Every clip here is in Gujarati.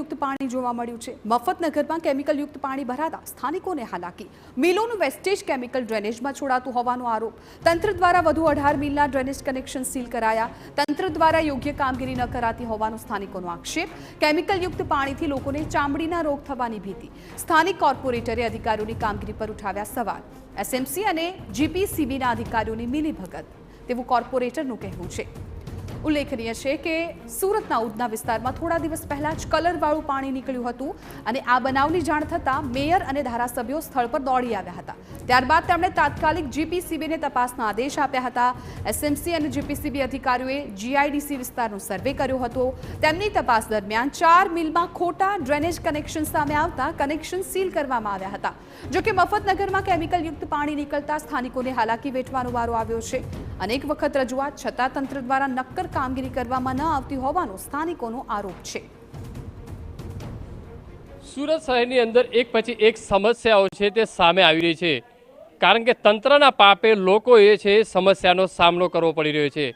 કેમિકલયુક્ત પાણી જોવા મળ્યું છે। મફતનગરમાં કેમિકલયુક્ત પાણી ભરાતા સ્થાનિકોને હાલાકી। મિલોનું વેસ્ટેજ કેમિકલ ડ્રેનેજમાં છોડાતું હોવાનો આરોપ। તંત્ર દ્વારા વધુ 18 મિલના ડ્રેનેજ કનેક્શન સીલ કરાયા। તંત્ર દ્વારા યોગ્ય કામગીરી ન કરાતી હોવાનો સ્થાનિકોનો આક્ષેપ। કેમિકલયુક્ત પાણીથી લોકોને ચામડીના રોગ થવાની ભીતિ। સ્થાનિક કોર્પોરેટરે અધિકારીઓની કામગીરી પર ઉઠાવ્યા સવાલ। એસએમસી અને જીપીસીબીના અધિકારીઓની મિલીભગત તેવું કોર્પોરેટરનું કહેવું છે। ઉલ્લેખનીય છે કે સુરતના ઉધના વિસ્તારમાં થોડા દિવસ પહેલા જ કલરવાળું પાણી નીકળ્યું હતું અને આ બનાવની જાણ થતાં મેયર અને ધારાસભ્યો સ્થળ પર દોડી આવ્યા હતા। ત્યારબાદ તેમણે તાત્કાલિક જીપીસીબીને તપાસના આદેશ આપ્યા હતા। એસએમસી અને જીપીસીબી અધિકારીઓએ જીઆઈડીસી વિસ્તારનો સર્વે કર્યો હતો। તેમની તપાસ દરમિયાન 4 મિલમાં ખોટા ડ્રેનેજ કનેક્શન સામે આવતા કનેક્શન સીલ કરવામાં આવ્યા હતા। જો કે મફતનગરમાં કેમિકલયુક્ત પાણી નીકળતા સ્થાનિકોને હાલાકી વેઠવાનો વારો આવ્યો છે। અનેક વખત રજૂઆત છતાં તંત્ર દ્વારા નક્કર કામગીરી કરવામાં ન આવતી હોવાનો સ્થાનિકોનો આરોપ છે। સુરત શહેરની અંદર એક પછી એક સમસ્યાઓ છે તે સામે આવી રહી છે, કારણ કે તંત્રના પાપે લોકોએ છે સમસ્યાનો સામનો કરવો પડી રહ્યો છે।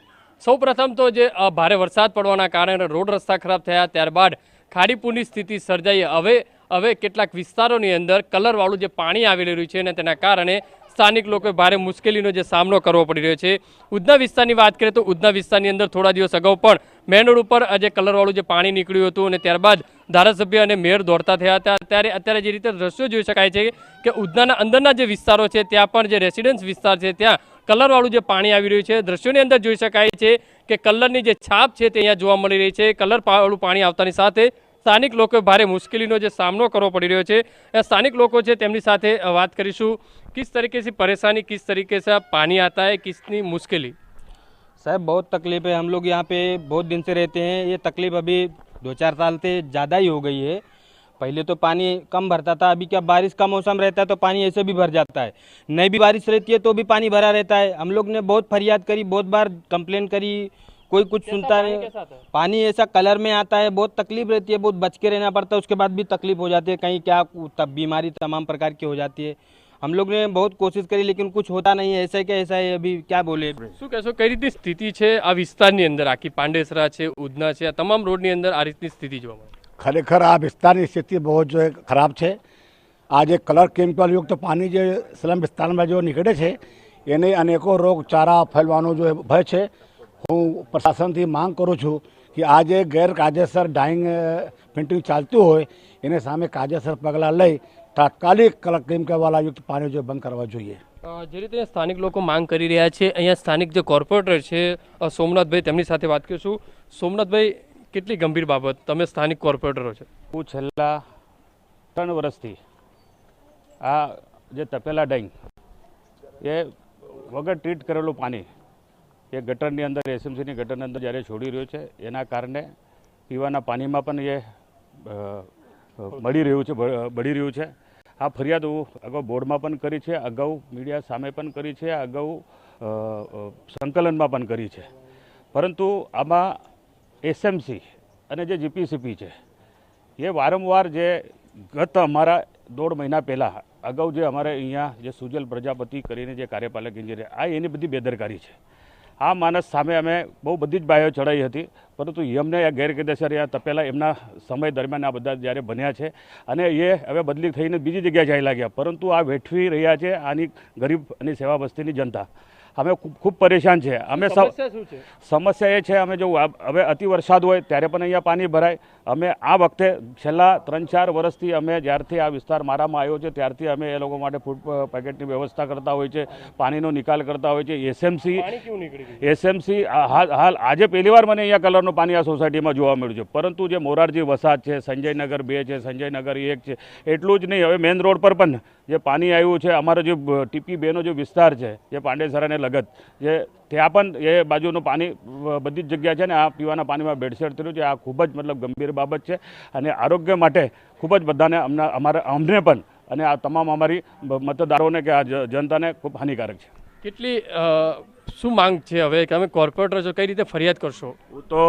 સૌપ્રથમ તો જે ભારે વરસાદ પડવાના કારણે રોડ રસ્તા ખરાબ થયા, ત્યારબાદ ખાડીપુરની સ્થિતિ સર્જાઈ। હવે કેટલાક વિસ્તારોની અંદર કલરવાળું જે પાણી આવી રહ્યું છે અને તેના કારણે સ્થાનિક લોકોએ ભારે મુશ્કેલીનો જે સામનો કરવો પડી રહ્યો છે। ઉધના વિસ્તારની વાત કરીએ તો ઉધના વિસ્તારની અંદર થોડા દિવસ અગાઉ પણ મેન રોડ ઉપર જે કલરવાળું જે પાણી નીકળ્યું હતું અને ત્યારબાદ ધારાસભ્ય અને મેયર દોડતા થયા હતા। અત્યારે જે રીતે દ્રશ્યો જોઈ શકાય છે કે ઉધનાના અંદરના જે વિસ્તારો છે ત્યાં પણ જે રેસિડેન્સ વિસ્તાર છે ત્યાં કલરવાળું જે પાણી આવી રહ્યું છે। દ્રશ્યોની અંદર જોઈ શકાય છે કે કલરની જે છાપ છે તે અહીંયા જોવા મળી રહી છે। કલરવાળું પાણી આવતાની સાથે સ્થાનિક લોકોએ ભારે મુશ્કેલીનો જે सामना करना पड़ रहा है। स्थानिक लोग તેમની સાથે बात કરીશું। किस तरीके से परेशानी, किस तरीके से पानी आता है, कितनी मुश्किल? साहब बहुत तकलीफ है। हम लोग यहाँ पे बहुत दिन से रहते हैं। ये तकलीफ अभी 2-4 साल से ज़्यादा ही हो गई है। पहले तो पानी कम भरता था, अभी क्या बारिश का मौसम रहता है तो पानी ऐसे भी भर जाता है। नहीं भी बारिश रहती है तो भी पानी भरा रहता है। हम लोग ने बहुत फरियाद करी, बहुत बार कंप्लेन करी, कोई कुछ सुनता नहीं। पानी ऐसा कलर में आता है, बहुत तकलीफ रहती है, बहुत बच के रहना पड़ता है। उसके बाद भी तकलीफ हो जाती है, कहीं क्या तब बीमारी तमाम प्रकार की हो जाती है। हम लोग ने बहुत कोशिश करी लेकिन कुछ होता नहीं है। ऐसा है अभी क्या बोले। શું કહેશો, કઈ રીતની સ્થિતિ છે આ વિસ્તારની અંદર? આખી પાંડેસરા છે, ઉધના છે, આ તમામ રોડની અંદર આ રીતની સ્થિતિ જોવા મળે? ખરેખર આ વિસ્તારની સ્થિતિ બહુ જ ખરાબ છે। આ જે કલર કેમિકલયુક્ત પાણી જે સ્લમ વિસ્તારમાં જો નીકળે છે એને અનેકો રોગચાળા ફેલવાનો જો ભય છે। હું પ્રશાસનથી માંગ કરું છું કે આ જે ગેરકાયદેસર ડાઇંગ પેઇન્ટિંગ ચાલતું હોય એને સામે કાયદેસર પગલાં લઈ તાત્કાલિક કલર કેમિકલવાળા યુક્ત પાણી જો બંધ કરવા જોઈએ। જે રીતે સ્થાનિક લોકો માંગ કરી રહ્યા છે, અહીંયા સ્થાનિક જે કોર્પોરેટર છે સોમનાથભાઈ, તેમની સાથે વાત કરીશું। સોમનાથભાઈ, કેટલી ગંભીર બાબત, તમે સ્થાનિક કોર્પોરેટરો છો? હું છેલ્લા 3 વર્ષથી આ જે તપેલા ડાઇંગ એ વગર ટ્રીટ કરેલું પાણી એ ગટરની અંદર, એસએમસીની ગટરની અંદર જ્યારે છોડી રહ્યો છે એના કારણે પીવાના પાણીમાં પણ એ બળી રહ્યું છે। આ ફરિયાદ હું અગાઉ બોર્ડમાં પણ કરી છે, અગાઉ મીડિયા સામે પણ કરી છે, અગાઉ સંકલનમાં પણ કરી છે। પરંતુ આમાં એસએમસી અને જે જીપીસીબી છે એ વારંવાર જે ગત અમારા 1.5 મહિના પહેલાં અગાઉ જે અમારે અહીંયા જે સુજલ પ્રજાપતિ કરીને જે કાર્યપાલક ઇન્જિનિયર આ એની બધી બેદરકારી છે। આ માણસ સામે અમે બહુ બધી જ બાયો ચડાવી હતી, પરંતુ એમને આ ગેરકાયદેસર તપેલા એમના સમય દરમિયાન આ બધા જ્યારે બન્યા છે અને એ હવે બદલી થઈને બીજી જગ્યાએ જઈ લાગ્યા, પરંતુ આ વેઠવી રહ્યા છે આની ગરીબ અને સેવા વસ્તીની જનતા। અમે ખૂબ પરેશાન છે। અમે સમસ્યા એ છે, અમે જો હવે અતિ વરસાદ હોય ત્યારે પણ અહીંયા પાણી ભરાય। અમે આ વખતે છેલ્લા 3-4 વર્ષથી અમે જ્યારથી આ વિસ્તાર મારામાં આવ્યો છે ત્યારથી અમે એ લોકો માટે ફૂડ પેકેટની વ્યવસ્થા કરતા હોય છે, પાણીનો નિકાલ કરતા હોય છે। એસએમસી હાલ આજે પહેલીવાર મને અહીંયા કલરનું પાણી આ સોસાયટીમાં જોવા મળ્યું છે, પરંતુ જે મોરારજી વસાહત છે, સંજયનગર 2 છે, સંજયનગર 1 છે, એટલું જ નહીં, હવે મેઇન રોડ પર પણ જે પાણી આવ્યું છે, અમારો જે ટીપી 2નો જે વિસ્તાર છે જે પાંડેસરાને લગત, જે ત્યાં પણ એ બાજુનું પાણી બધી જ જગ્યા છે ને આ પીવાના પાણીમાં ભેળસેળ થયું છે। આ ખૂબ જ મતલબ ગંભીર બાબત છે અને આરોગ્ય માટે ખૂબ જ બધાને અમને પણ અને આ તમામ અમારી મતદારોને કે આ જનતાને ખૂબ હાનિકારક છે। કેટલી શું માંગ છે હવે કે અમે કોર્પોરેટર છો, કઈ રીતે ફરિયાદ કરશો? હું તો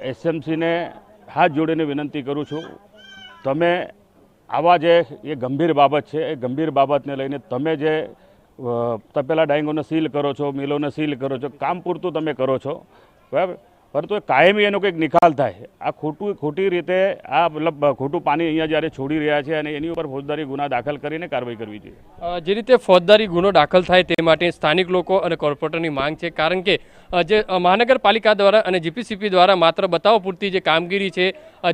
એસએમસીને હાથ જોડીને વિનંતી કરું છું, તમે આવા જે એ ગંભીર બાબત છે એ ગંભીર બાબતને લઈને તમે જે તપેલા ડાઇંગોને સીલ કરો છો, મિલોને સીલ કરો છો, કામ પૂરતું તમે કરો છો, બરાબર, પરંતુ એ કાયમી એનો કંઈક નિકાલ થાય. આ ખોટી રીતે આ મતલબ ખોટું પાણી અહીંયા જ્યારે છોડી રહ્યા છે અને એની ઉપર ફોજદારી ગુના દાખલ કરીને કાર્યવાહી કરવી જોઈએ. જે રીતે ફોજદારી ગુનો દાખલ થાય તે માટે સ્થાનિક લોકો અને કોર્પોરેટરની માંગ છે, કારણ કે જે મહાનગરપાલિકા દ્વારા અને જીપીસીપી દ્વારા માત્ર બતાવવા પૂરતી જે કામગીરી છે,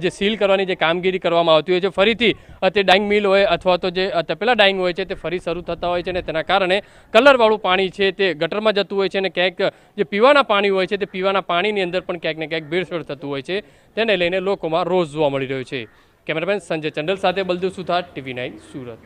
જે સીલ કરવાની જે કામગીરી કરવામાં આવતી હોય છે, ફરીથી તે ડાઇંગ મિલ હોય અથવા તો જે તપેલા ડાઇંગ હોય છે તે ફરી શરૂ થતા હોય છે અને તેના કારણે કલરવાળું પાણી છે તે ગટરમાં જતું હોય છે અને ક્યાંક જે પીવાના પાણી હોય છે તે પીવાના પાણીની અંદર પણ ક્યાંક ને ક્યાંક ભેળસેળ થતું હોય છે. તેને લઈને લોકોમાં રોષ જોવા મળી રહ્યો છે. કેમેરામેન સંજય ચંડલ સાથે બલદેવ સુથાર, TV9 સુરત.